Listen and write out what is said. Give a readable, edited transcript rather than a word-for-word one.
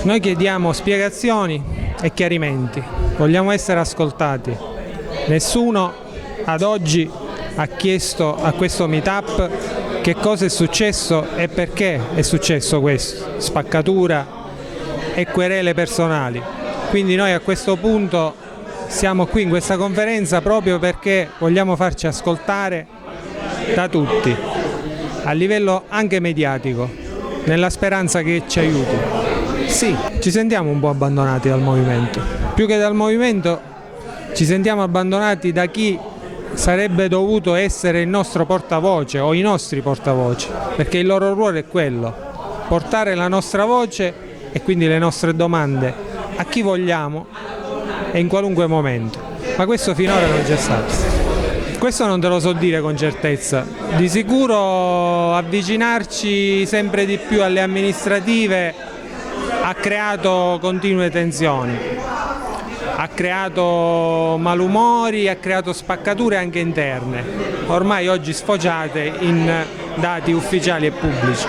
Noi chiediamo spiegazioni e chiarimenti, vogliamo essere ascoltati. Nessuno ad oggi ha chiesto a questo meetup che cosa è successo e perché è successo questo, spaccatura e querele personali. Quindi noi a questo punto siamo qui in questa conferenza proprio perché vogliamo farci ascoltare da tutti, a livello anche mediatico, nella speranza che ci aiuti. Sì, ci sentiamo un po' abbandonati dal movimento. Più che dal movimento ci sentiamo abbandonati da chi sarebbe dovuto essere il nostro portavoce o i nostri portavoce, perché il loro ruolo è quello, portare la nostra voce e quindi le nostre domande a chi vogliamo e in qualunque momento. Ma questo finora non c'è stato. Questo non te lo so dire con certezza. Di sicuro avvicinarci sempre di più alle amministrative ha creato continue tensioni, ha creato malumori, ha creato spaccature anche interne, ormai oggi sfociate in dati ufficiali e pubblici.